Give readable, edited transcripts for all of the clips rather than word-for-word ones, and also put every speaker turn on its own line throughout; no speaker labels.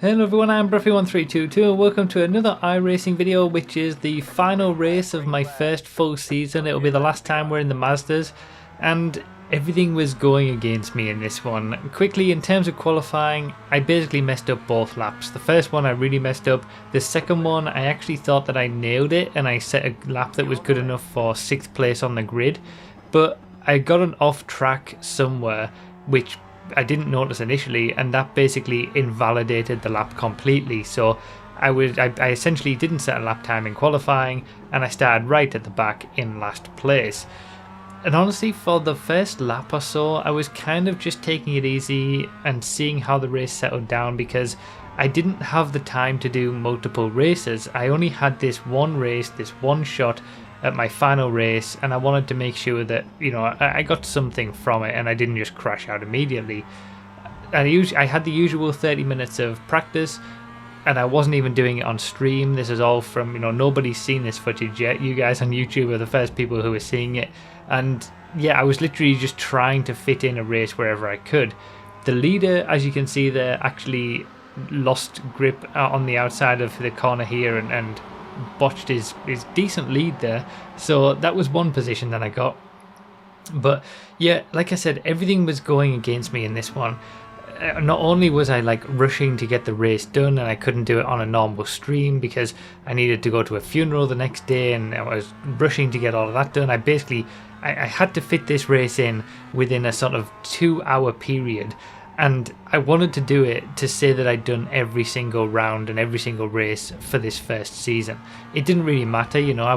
Hello everyone, I'm Bruffy1322 and welcome to another iRacing video, which is the final race of my first full season. It'll be the last time we're in the Mazdas, and everything was going against me in this one. Quickly, in terms of qualifying, I basically messed up both laps. The first one I really messed up. The second one I actually thought that I nailed it and I set a lap that was good enough for 6th place on the grid, but I got an off track somewhere which I didn't notice initially, and that basically invalidated the lap completely. So I essentially didn't set a lap time in qualifying, and I started right at the back in last place. And honestly, for the first lap or so, I was kind of just taking it easy and seeing how the race settled down, because I didn't have the time to do multiple races. I only had this one race, this one shot at my final race, and I wanted to make sure that, you know, I got something from it and I didn't just crash out immediately. I had the usual 30 minutes of practice, and I wasn't even doing it on stream. This is all from, you know, nobody's seen this footage yet. You guys on YouTube are the first people who are seeing it, and yeah, I was literally just trying to fit in a race wherever I could. The leader, as you can see there, actually lost grip on the outside of the corner here and botched his decent lead there, so that was one position that I got. But yeah, like I said, everything was going against me in this one. Not only was I like rushing to get the race done, and I couldn't do it on a normal stream because I needed to go to a funeral the next day, and I was rushing to get all of that done. I had to fit this race in within a sort of 2-hour period, and I wanted to do it to say that I'd done every single round and every single race for this first season. It didn't really matter, you know,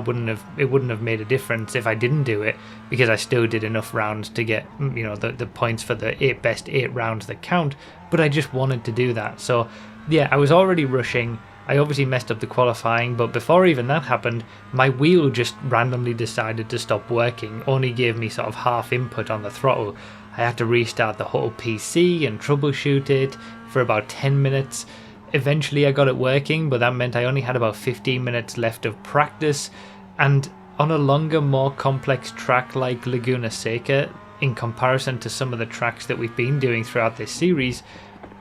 it wouldn't have made a difference if I didn't do it, because I still did enough rounds to get, you know, the points for the best 8 rounds that count, but I just wanted to do that. So yeah, I was already rushing. I obviously messed up the qualifying, but before even that happened, my wheel just randomly decided to stop working, only gave me sort of half input on the throttle. I had to restart the whole PC and troubleshoot it for about 10 minutes. Eventually I got it working, but that meant I only had about 15 minutes left of practice, and on a longer, more complex track like Laguna Seca, in comparison to some of the tracks that we've been doing throughout this series,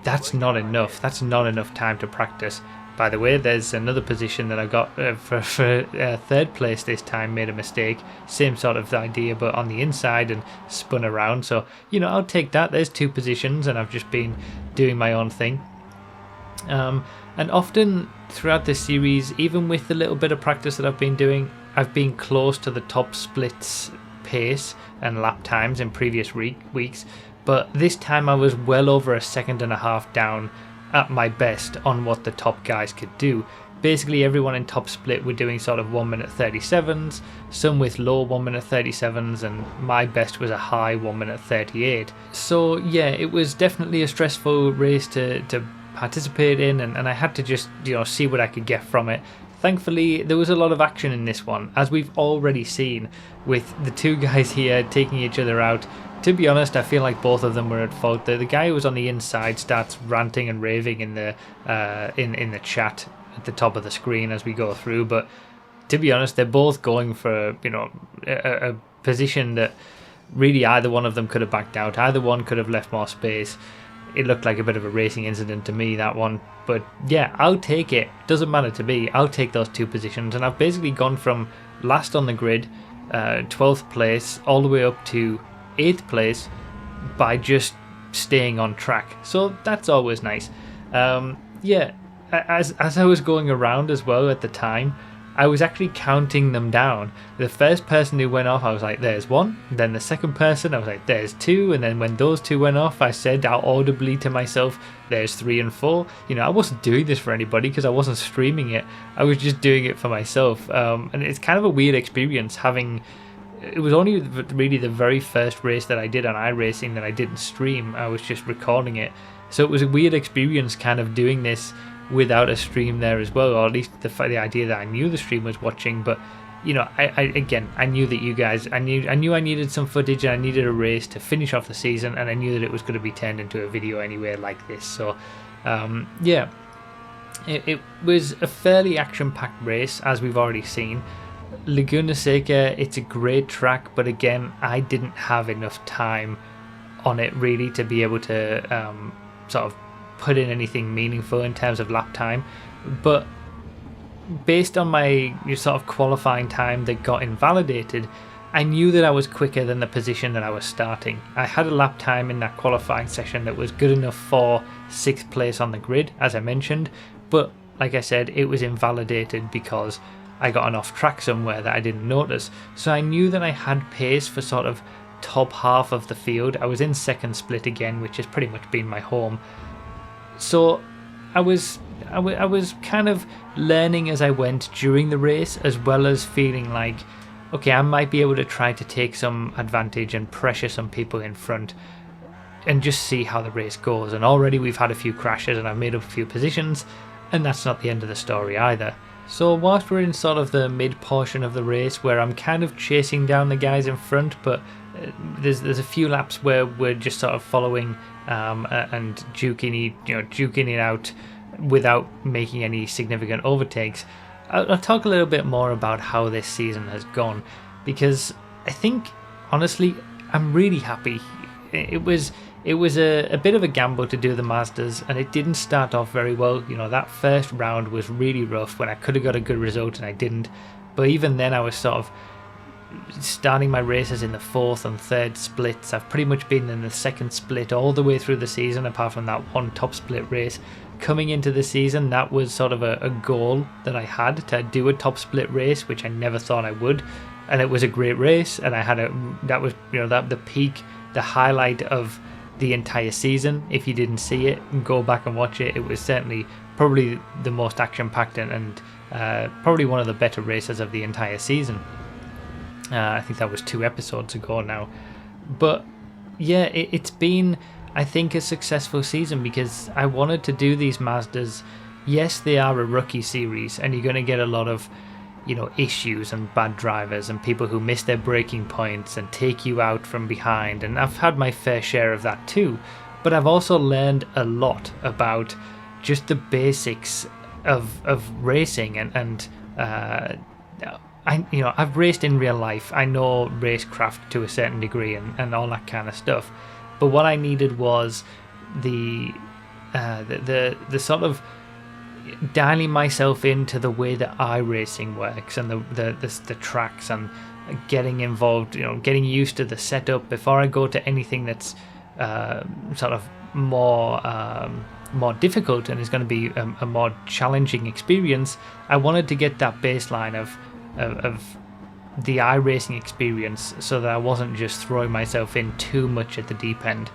that's not enough. That's not enough time to practice. By the way, there's another position that I got for 3rd place this time, made a mistake. Same sort of idea, but on the inside and spun around. So, you know, I'll take that. There's 2 positions, and I've just been doing my own thing. And often throughout this series, even with the little bit of practice that I've been doing, I've been close to the top splits pace and lap times in previous weeks. But this time I was well over a second and a half down at my best on what the top guys could do. Basically everyone in top split were doing sort of 1 minute 37s, some with low 1 minute 37s, and my best was a high 1 minute 38. So yeah, it was definitely a stressful race to participate in, and I had to just, you know, see what I could get from it. Thankfully, there was a lot of action in this one, as we've already seen, with the 2 guys here taking each other out. To be honest, I feel like both of them were at fault. The guy who was on the inside starts ranting and raving in the chat at the top of the screen as we go through. But to be honest, they're both going for, you know, a position that really either one of them could have backed out. Either one could have left more space. It looked like a bit of a racing incident to me, that one. But yeah, I'll take it. Doesn't matter to me. I'll take those 2 positions. And I've basically gone from last on the grid, 12th place, all the way up to 8th place by just staying on track. So that's always nice. Yeah, as I was going around as well at the time, I was actually counting them down. The first person who went off, I was like, there's 1. Then the second person, I was like, there's 2. And then when those 2 went off, I said out audibly to myself, there's 3 and 4. You know, I wasn't doing this for anybody because I wasn't streaming it. I was just doing it for myself. And it's kind of a weird experience having... It was only really the very first race that I did on iRacing that I didn't stream. I was just recording it. So it was a weird experience kind of doing this without a stream there as well, or at least the idea that I knew the stream was watching. But, you know, I knew that you guys, I knew I needed some footage, and I needed a race to finish off the season, and I knew that it was going to be turned into a video anyway like this. So, yeah, it was a fairly action-packed race, as we've already seen. Laguna Seca, it's a great track, but again, I didn't have enough time on it really to be able to sort of put in anything meaningful in terms of lap time, but based on my sort of qualifying time that got invalidated, I knew that I was quicker than the position that I was starting. I had a lap time in that qualifying session that was good enough for 6th place on the grid, as I mentioned, but like I said, it was invalidated because I got an off track somewhere that I didn't notice. So I knew that I had pace for sort of top half of the field. I was in 2nd split again, which has pretty much been my home. So I was kind of learning as I went during the race, as well as feeling like, okay, I might be able to try to take some advantage and pressure some people in front and just see how the race goes. And already we've had a few crashes and I've made up a few positions, and that's not the end of the story either. So whilst we're in sort of the mid portion of the race where I'm kind of chasing down the guys in front, but there's a few laps where we're just sort of following and duking it out without making any significant overtakes. I'll talk a little bit more about how this season has gone, because I think, honestly, I'm really happy. It was a bit of a gamble to do the Mazdas, and it didn't start off very well. You know, that first round was really rough when I could have got a good result and I didn't. But even then, I was sort of starting my races in the 4th and 3rd splits. I've pretty much been in the 2nd split all the way through the season, apart from that one top split race. Coming into the season, that was sort of a goal that I had, to do a top split race, which I never thought I would, and it was a great race. And I had that was the peak, the highlight of the entire season. If you didn't see it, go back and watch it. It was certainly probably the most action packed and probably one of the better races of the entire season. I think that was 2 episodes ago now, but yeah, it's been, I think, a successful season because I wanted to do these Mazdas. Yes, they are a rookie series, and you're going to get a lot of, issues and bad drivers and people who miss their braking points and take you out from behind, and I've had my fair share of that too. But I've also learned a lot about just the basics of racing, and I've raced in real life. I know racecraft to a certain degree and all that kind of stuff. But what I needed was the sort of dialing myself into the way that iRacing works and the tracks, and getting involved, getting used to the setup before I go to anything that's sort of more difficult and is going to be a more challenging experience. I wanted to get that baseline of the iRacing experience, so that I wasn't just throwing myself in too much at the deep end.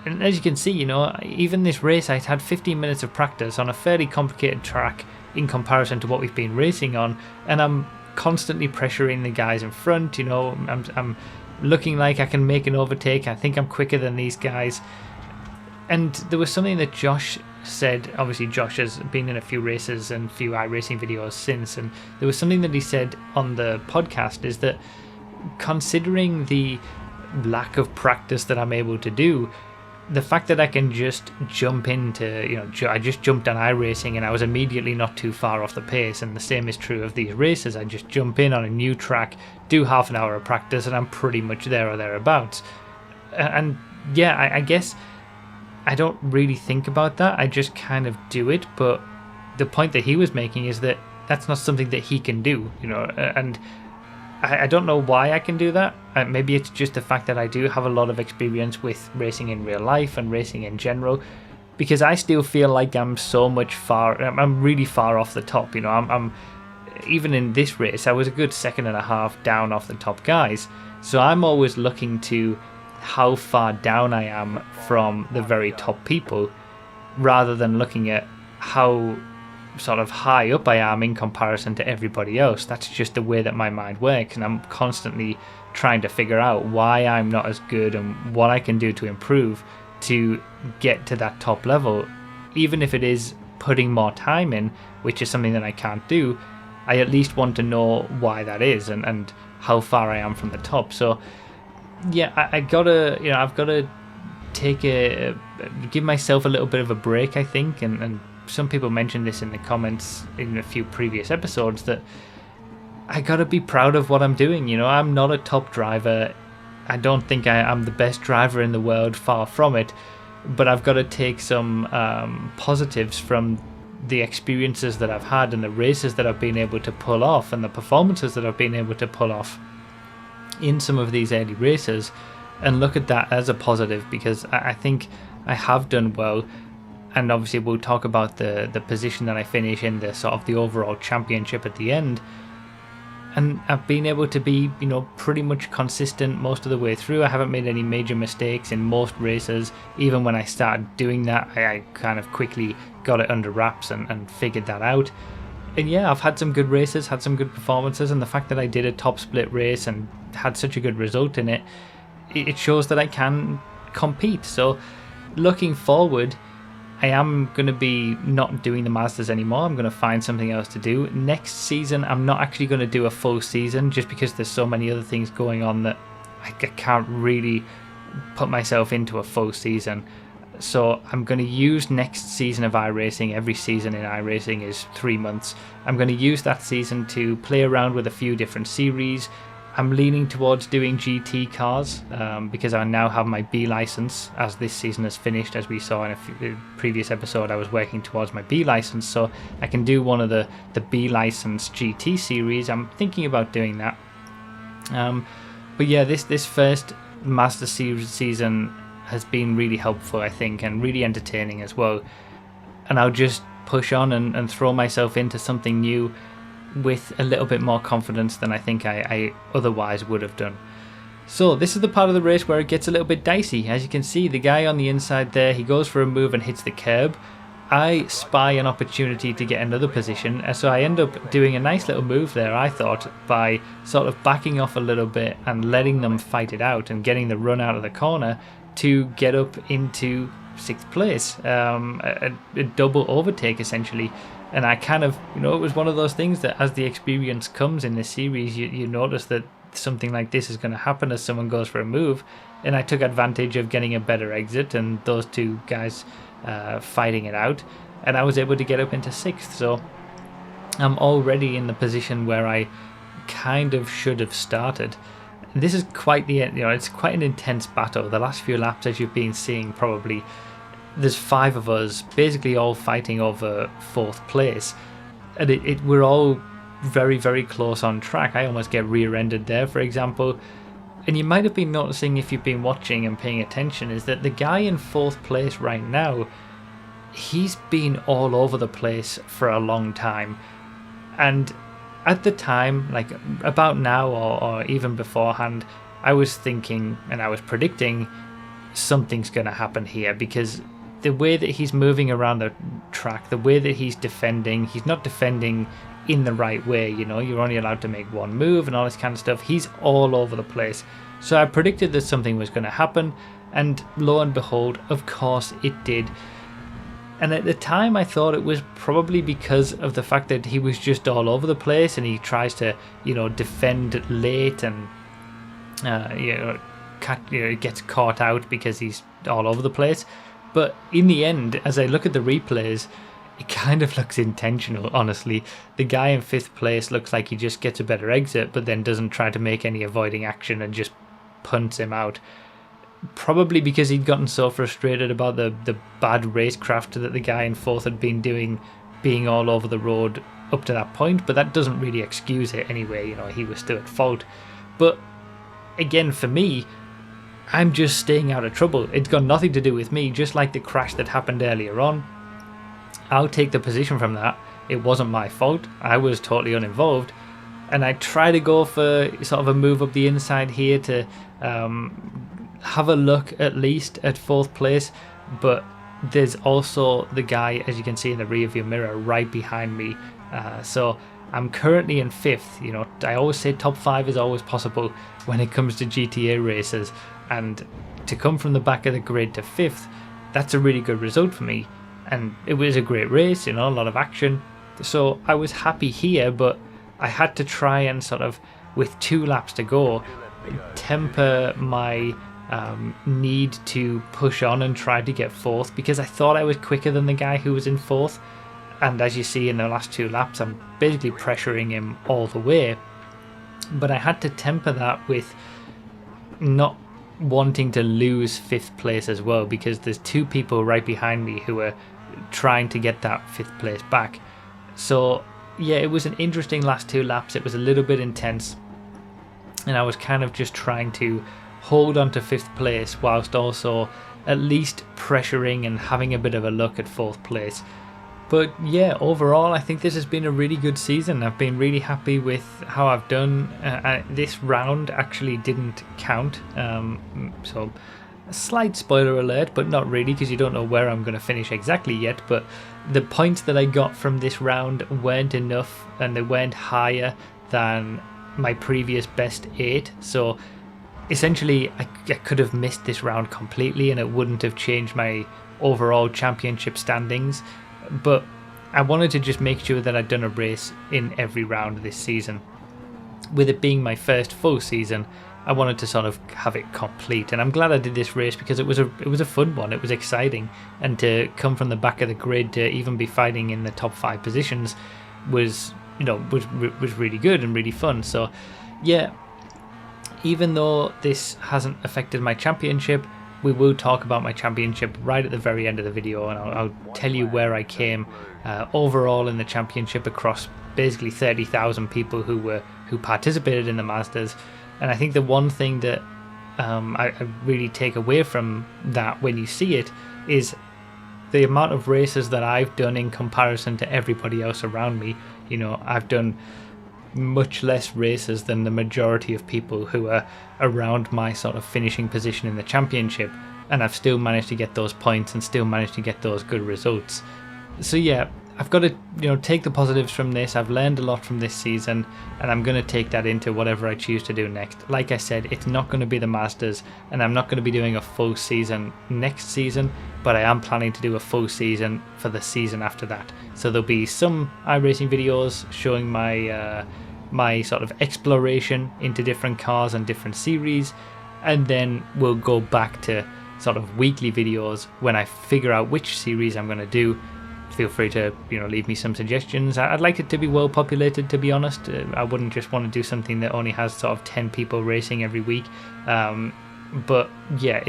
And as you can see, even this race, I had 15 minutes of practice on a fairly complicated track in comparison to what we've been racing on, and I'm constantly pressuring the guys in front. I'm looking like I can make an overtake. I think I'm quicker than these guys. And there was something that Josh said. Obviously, Josh has been in a few races and a few iRacing videos since, and there was something that he said on the podcast, is that considering the lack of practice that I'm able to do, the fact that I can just jump into, I just jumped on iRacing and I was immediately not too far off the pace, and the same is true of these races. I just jump in on a new track, do half an hour of practice, and I'm pretty much there or thereabouts. And yeah, I guess I don't really think about that. I just kind of do it. But the point that he was making is that that's not something that he can do, and I don't know why I can do that. Maybe it's just the fact that I do have a lot of experience with racing in real life and racing in general, because I still feel like I'm really far off the top. I'm even in this race, I was a good 2.5 down off the top guys. So I'm always looking to how far down I am from the very top people, rather than looking at how sort of high up I am in comparison to everybody else. That's just the way that my mind works, and I'm constantly trying to figure out why I'm not as good and what I can do to improve to get to that top level. Even if it is putting more time in, which is something that I can't do, I at least want to know why that is and how far I am from the top. So yeah, I've got to give myself a little bit of a break, I think, and some people mentioned this in the comments in a few previous episodes, that I gotta be proud of what I'm doing. I'm not a top driver. I don't think I'm the best driver in the world, far from it. but I've got to take some positives from the experiences that I've had and the races that I've been able to pull off and the performances that I've been able to pull off in some of these early races, and look at that as a positive, because I think I have done well. And obviously we'll talk about the position that I finish in, the sort of the overall championship at the end. And I've been able to be, you know, pretty much consistent most of the way through. I haven't made any major mistakes in most races. Even when I started doing that, I kind of quickly got it under wraps and figured that out. And yeah, I've had some good races, had some good performances, and the fact that I did a top split race and had such a good result in it, it shows that I can compete. So looking forward, I am going to be not doing the Mazdas anymore. I'm going to find something else to do. Next season, I'm not actually going to do a full season, just because there's so many other things going on that I can't really put myself into a full season. So I'm going to use next season of iRacing. Every season in iRacing is 3 months. I'm going to use that season to play around with a few different series. I'm leaning towards doing GT cars because I now have my B license, as this season has finished. As we saw in a previous episode, I was working towards my B license, so I can do one of the B license GT series. I'm thinking about doing that. But yeah, this first Mazda series season has been really helpful, I think, and really entertaining as well. And I'll just push on and throw myself into something new with a little bit more confidence than I think I otherwise would have done. So this is the part of the race where it gets a little bit dicey. As you can see, the guy on the inside there, he goes for a move and hits the curb. I spy an opportunity to get another position, so I end up doing a nice little move there, I thought, by sort of backing off a little bit and letting them fight it out and getting the run out of the corner to get up into 6th place, a double overtake essentially. And I kind of, you know, it was one of those things that as the experience comes in this series, you notice that something like this is going to happen as someone goes for a move. And I took advantage of getting a better exit and those two guys fighting it out. And I was able to get up into 6th. So I'm already in the position where I kind of should have started. This is quite it's quite an intense battle. The last few laps, as you've been seeing probably, there's 5 of us basically all fighting over 4th place, and we're all very, very close on track. I almost get rear-ended there, for example. And you might have been noticing, if you've been watching and paying attention, is that the guy in 4th place right now, he's been all over the place for a long time. And at the time, like about now or even beforehand, I was thinking and I was predicting something's going to happen here, because the way that he's moving around the track, the way that he's not defending in the right way. You know, you're only allowed to make one move and all this kind of stuff. He's all over the place. So I predicted that something was going to happen, and lo and behold, of course it did. And at the time I thought it was probably because of the fact that he was just all over the place and he tries to, you know, defend late and gets caught out because he's all over the place. But in the end, as I look at the replays, it kind of looks intentional, honestly. The guy in 5th place looks like he just gets a better exit, but then doesn't try to make any avoiding action and just punts him out. Probably because he'd gotten so frustrated about the bad racecraft that the guy in 4th had been doing, being all over the road up to that point. But that doesn't really excuse it anyway, you know, he was still at fault. But again, for me, I'm just staying out of trouble. It's got nothing to do with me, just like the crash that happened earlier on. I'll take the position from that. It wasn't my fault. I was totally uninvolved. And I try to go for sort of a move up the inside here to have a look at least at 4th place. But there's also the guy, as you can see in the rear view mirror, right behind me. So I'm currently in 5th. You know, I always say top 5 is always possible when it comes to GTA races. And to come from the back of the grid to 5th, that's a really good result for me. And it was a great race, you know, a lot of action. So I was happy here, but I had to try and sort of, with 2 laps to go, temper my need to push on and try to get 4th, because I thought I was quicker than the guy who was in 4th. And as you see in the last 2 laps, I'm basically pressuring him all the way. But I had to temper that with not wanting to lose 5th place as well, because there's 2 people right behind me who are trying to get that 5th place back. So yeah, it was an interesting last 2 laps. It was a little bit intense, and I was kind of just trying to hold on to 5th place whilst also at least pressuring and having a bit of a look at 4th place. But yeah, overall I think this has been a really good season. I've been really happy with how I've done. This round actually didn't count, so a slight spoiler alert, but not really, because you don't know where I'm going to finish exactly yet. But the points that I got from this round weren't enough, and they weren't higher than my previous best 8. So essentially I could have missed this round completely and it wouldn't have changed my overall championship standings. But I wanted to just make sure that I'd done a race in every round this season. With it being my first full season, I wanted to sort of have it complete, and I'm glad I did this race because it was a fun one. It was exciting, and to come from the back of the grid to even be fighting in the top 5 positions was really good and really fun. So yeah, even though this hasn't affected my championship, we will talk about my championship right at the very end of the video, and I'll tell you where I came overall in the championship across basically 30,000 people who participated in the Mazdas. And I think the one thing that I really take away from that when you see it is the amount of races that I've done in comparison to everybody else around me. You know, I've done much less races than the majority of people who are around my sort of finishing position in the championship, and I've still managed to get those points and still managed to get those good results. So yeah, I've got to take the positives from this. I've learned a lot from this season, and I'm going to take that into whatever I choose to do next. Like I said, it's not going to be the Mazdas, and I'm not going to be doing a full season next season, but I am planning to do a full season for the season after that. So there'll be some iRacing videos showing my sort of exploration into different cars and different series, and then we'll go back to sort of weekly videos when I figure out which series I'm going to do. Feel free to leave me some suggestions. I'd like it to be well populated, to be honest. I wouldn't just want to do something that only has sort of 10 people racing every week. But yeah,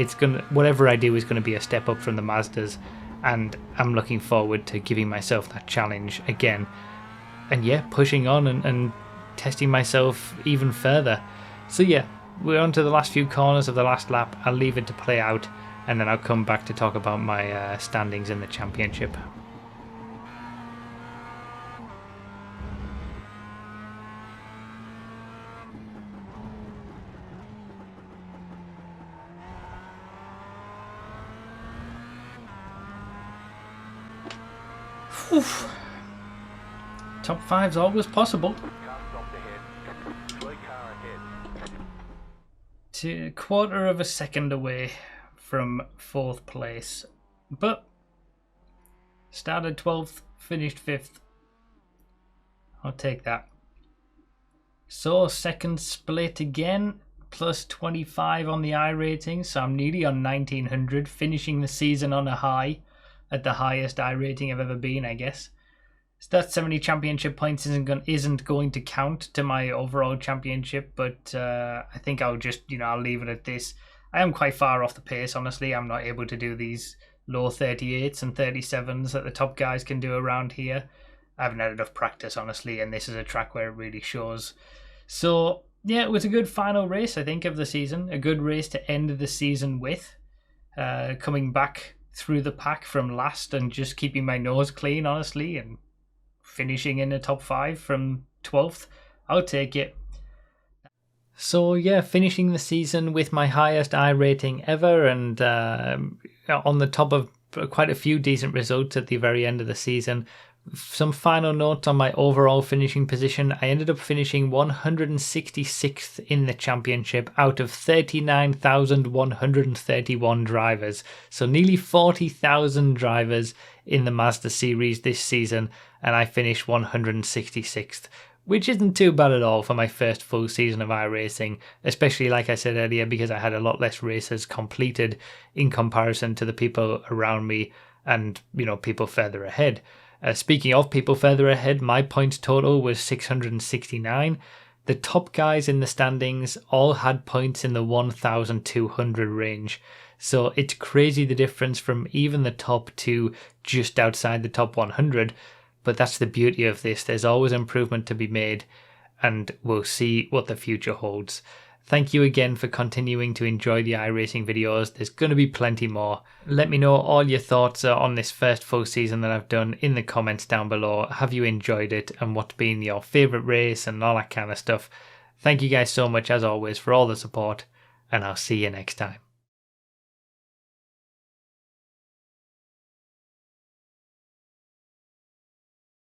whatever I do is going to be a step up from the Mazdas, and I'm looking forward to giving myself that challenge again, and yeah, pushing on and testing myself even further. So yeah, we're on to the last few corners of the last lap. I'll leave it to play out, and then I'll come back to talk about my standings in the championship. Oof. Top 5's always possible. To a quarter of a second away from 4th place, but started 12th, finished 5th. I'll take that. So second split again, plus 25 on the iRating, so I'm nearly on 1900, finishing the season on a high, at the highest iRating I've ever been, I guess. So that 70 championship points isn't going to count to my overall championship, but I think I'll just, I'll leave it at this. I am quite far off the pace, honestly. I'm not able to do these low 38s and 37s that the top guys can do around here. I haven't had enough practice, honestly, and this is a track where it really shows. So yeah, it was a good final race, I think, of the season. A good race to end the season with. Coming back through the pack from last and just keeping my nose clean, honestly, and finishing in the top 5 from 12th. I'll take it. So yeah, finishing the season with my highest iRating ever, and on the top of quite a few decent results at the very end of the season. Some final notes on my overall finishing position. I ended up finishing 166th in the championship out of 39,131 drivers. So nearly 40,000 drivers in the Mazda series this season, and I finished 166th, which isn't too bad at all for my first full season of iRacing, especially, like I said earlier, because I had a lot less races completed in comparison to the people around me and, people further ahead. Speaking of people further ahead, my points total was 669. The top guys in the standings all had points in the 1,200 range. So it's crazy the difference from even the top to just outside the top 100. But that's the beauty of this. There's always improvement to be made, and we'll see what the future holds. Thank you again for continuing to enjoy the iRacing videos. There's going to be plenty more. Let me know all your thoughts on this first full season that I've done in the comments down below. Have you enjoyed it, and what's been your favourite race and all that kind of stuff. Thank you guys so much as always for all the support, and I'll see you next time.